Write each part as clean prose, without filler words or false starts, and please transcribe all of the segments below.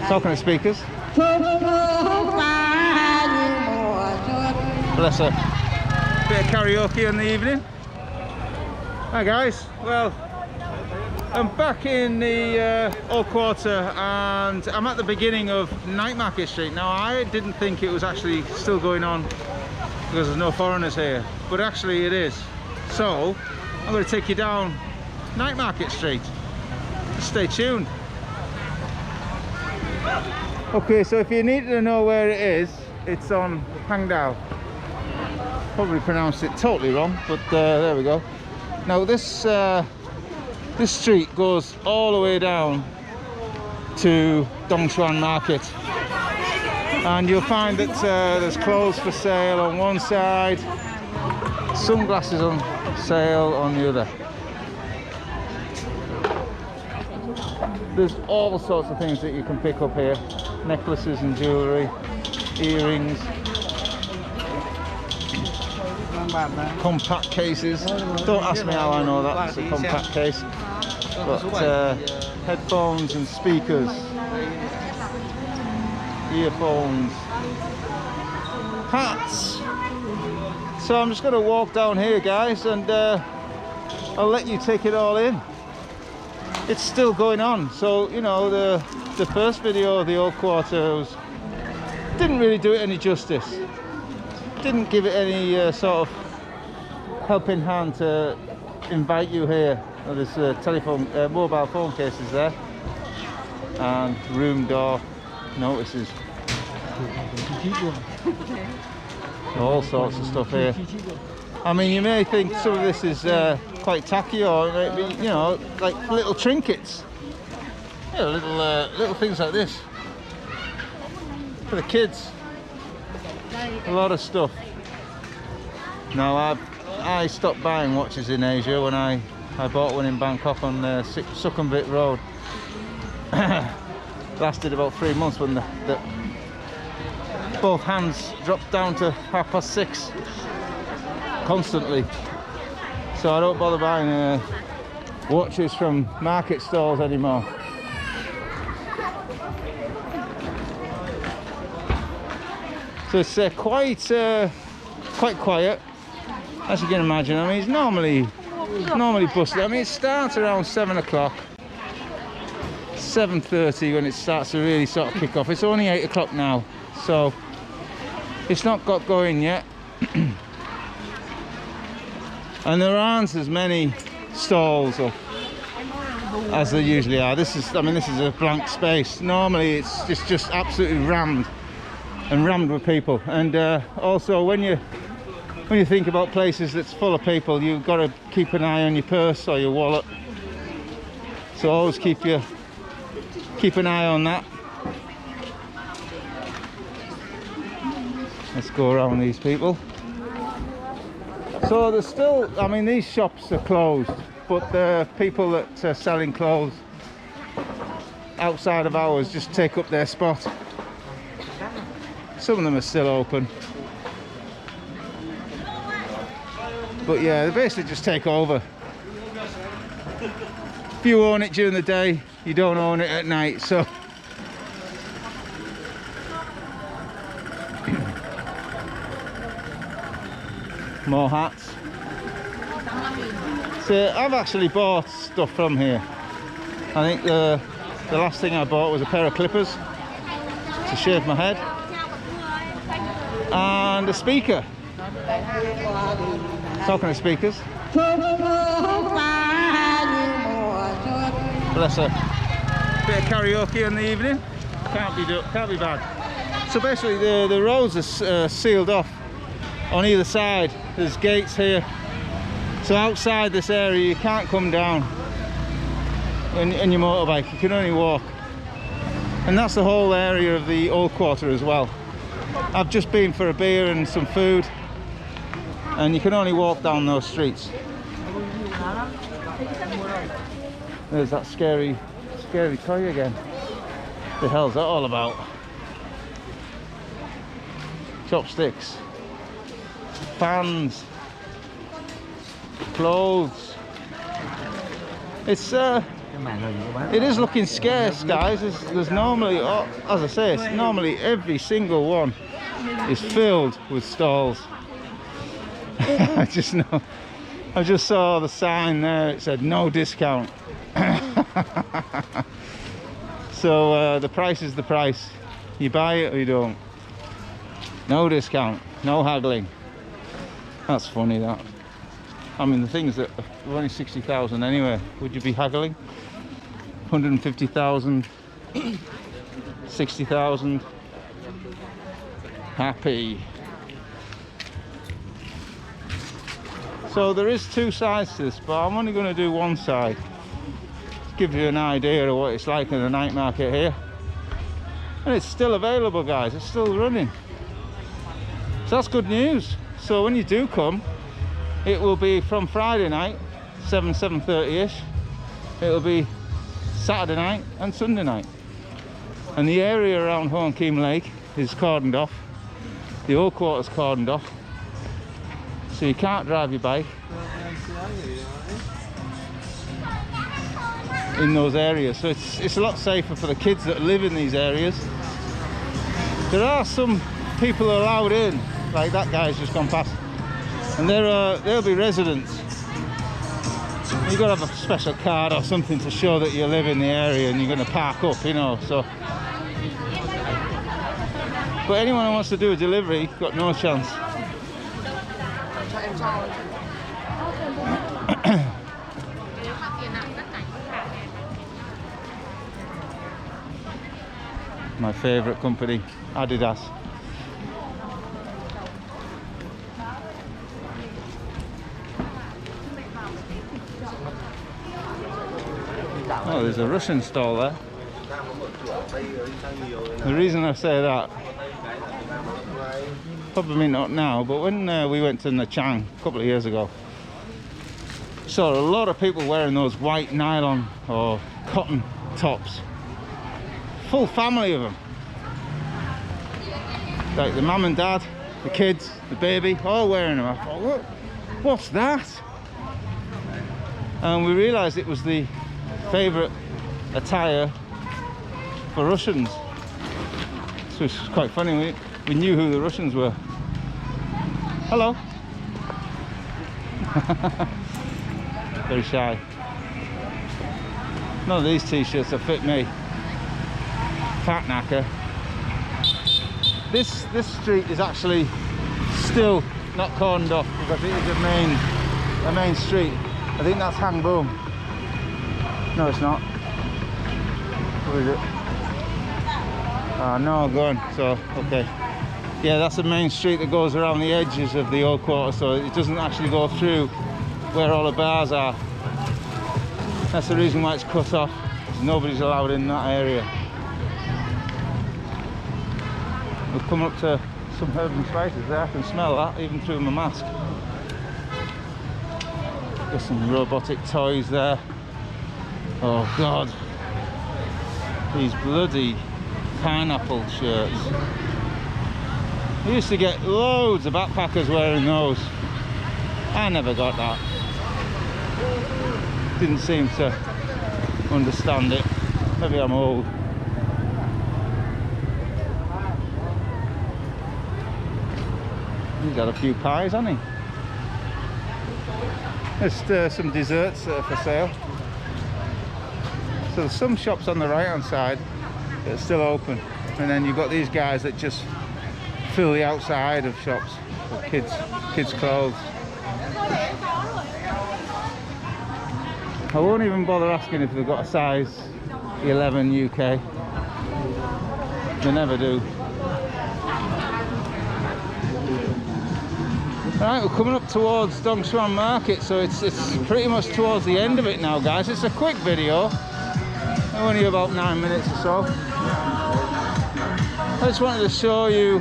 Talking to speakers. Bless her. Bit of karaoke in the evening. Hi guys. Well, I'm back in the Old Quarter and I'm at the beginning of Night Market Street. Now I didn't think it was actually still going on because there's no foreigners here, but actually it is. So I'm going to take you down Night Market Street. Stay tuned. Okay, so if you need to know where it is, it's on Hangdao. Probably pronounced it totally wrong, but there we go. Now this street goes all the way down to Dongchuan Market, and you'll find that there's clothes for sale on one side, sunglasses on sale on the other. There's all sorts of things that you can pick up here. Necklaces and jewellery, earrings, compact cases. Don't ask me how I know that it's a compact case. But headphones and speakers, earphones, hats. So I'm just going to walk down here, guys, and I'll let you take it all in. It's still going on. So, you know, the first video of the Old Quarter didn't really do it any justice. Didn't give it any sort of helping hand to invite you here. Well, there's mobile phone cases there, and room door notices. All sorts of stuff here. I mean, you may think some of this is quite tacky, or it might be, you know, like little trinkets. You know, little things like this for the kids. A lot of stuff. Now I stopped buying watches in Asia when I bought one in Bangkok on Sukhumvit Road. Lasted about 3 months when both hands dropped down to 6:30 constantly. So I don't bother buying watches from market stalls anymore. So it's quite quiet, as you can imagine. I mean, it's normally bustling. I mean, it starts around 7 o'clock, 7:30 when it starts to really sort of kick off. It's only 8 o'clock now, so it's not got going yet. And there aren't as many stalls up as there usually are. This is a blank space. Normally it's just absolutely rammed with people. And also when you think about places that's full of people, you've got to keep an eye on your purse or your wallet. So always keep an eye on that. Let's go around these people. So there's still, I mean, these shops are closed, but the people that are selling clothes outside of ours just take up their spot. Some of them are still open. But yeah, they basically just take over. If you own it during the day, you don't own it at night, so. More hats. So I've actually bought stuff from here. I think the last thing I bought was a pair of clippers to shave my head and a speaker. Talking to speakers. Bless her. Bit of karaoke in the evening. Can't be bad. So basically the roads are sealed off on either side. There's gates here, so outside this area you can't come down in your motorbike. You can only walk, and that's the whole area of the Old Quarter as well. I've just been for a beer and some food, and you can only walk down those streets. There's that scary toy again. What the hell's that all about? Chopsticks, fans, clothes. It's It is looking scarce, guys. There's normally, oh, as I say, it's normally every single one is filled with stalls. I just saw the sign there. It said no discount. So the price is the price. You buy it or you don't. No discount, no haggling. That's funny, that. I mean, the things that are only 60,000 anyway. Would you be haggling? 150,000, 60,000. Happy. So there is two sides to this, but I'm only going to do one side to give you an idea of what it's like in the night market here. And it's still available, guys. It's still running. So that's good news. So when you do come, it will be from Friday night, 7:30ish. It'll be Saturday night and Sunday night. And the area around Hornkeam Lake is cordoned off. The old quarter's cordoned off. So you can't drive your bike in those areas. So it's a lot safer for the kids that live in these areas. There are some people allowed in, like that guy's just gone past, and they'll be residents. You've got to have a special card or something to show that you live in the area and you're going to park up, you know. So, but anyone who wants to do a delivery, got no chance. My favourite company, ADIDAS. Oh, there's a Russian stall there. The reason I say that, probably not now, but when we went to Nha Trang a couple of years ago, saw a lot of people wearing those white nylon or cotton tops. Full family of them. Like the mum and dad, the kids, the baby, all wearing them. I thought, what's that? And we realised it was the favourite attire for Russians. So it's quite funny, we knew who the Russians were. Hello. Very shy. None of these t-shirts will fit me. Fat knacker. This street is actually still not cordoned off because it is a main street. I think that's Hang Boom. No, it's not. What is it? No, go on. So, okay. Yeah, that's the main street that goes around the edges of the old quarter, so it doesn't actually go through where all the bars are. That's the reason why it's cut off. Nobody's allowed in that area. We've come up to some herbs and spices there. I can smell that even through my mask. There's some robotic toys there. Oh God, these bloody pineapple shirts. I used to get loads of backpackers wearing those. I never got that. Didn't seem to understand it. Maybe I'm old. He's got a few pies, hasn't he? There's some desserts that are for sale. So there's some shops on the right hand side that are still open, and then you've got these guys that just fill the outside of shops with kids clothes. I won't even bother asking if they've got a size 11 UK. They never do. Right, we're coming up towards Dong Xuan Market, so it's pretty much towards the end of it now, guys. It's a quick video, only about 9 minutes or so. I just wanted to show you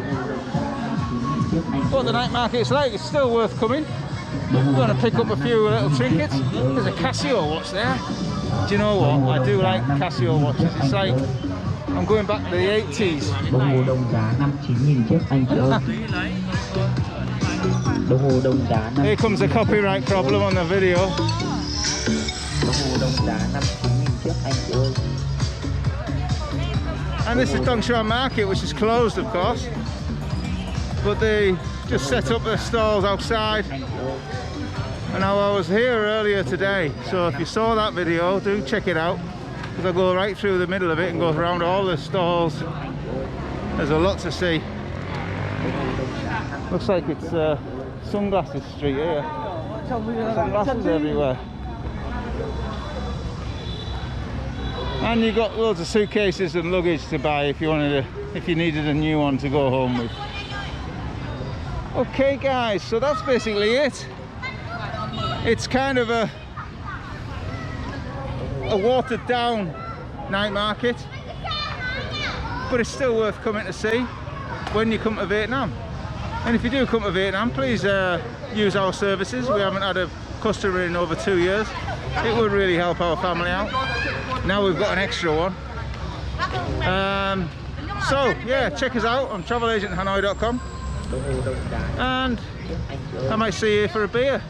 what the night market's like. It's still worth coming. We're going to pick up a few little trinkets. There's a Casio watch there. Do you know what? I do like Casio watches. It's like I'm going back to the 80s. Here comes a copyright problem on the video. And this is Dongshan Market, which is closed of course, but they just set up their stalls outside. And now I was here earlier today, so if you saw that video, do check it out, because I go right through the middle of it and go around all the stalls. There's a lot to see. Looks like it's Sunglasses Street here. Sunglasses everywhere. And you've got loads of suitcases and luggage to buy if you needed a new one to go home with. Okay guys, so that's basically it. It's kind of a watered down night market, but it's still worth coming to see when you come to Vietnam. And if you do come to Vietnam, please use our services. We haven't had a customer in over 2 years. It would really help our family out. Now we've got an extra one. So yeah, check us out on travelagenthanoi.com, and I might see you for a beer.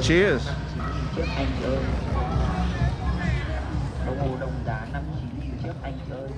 Cheers. Đồng hồ đồng giá 5 9.000 trước anh ơi.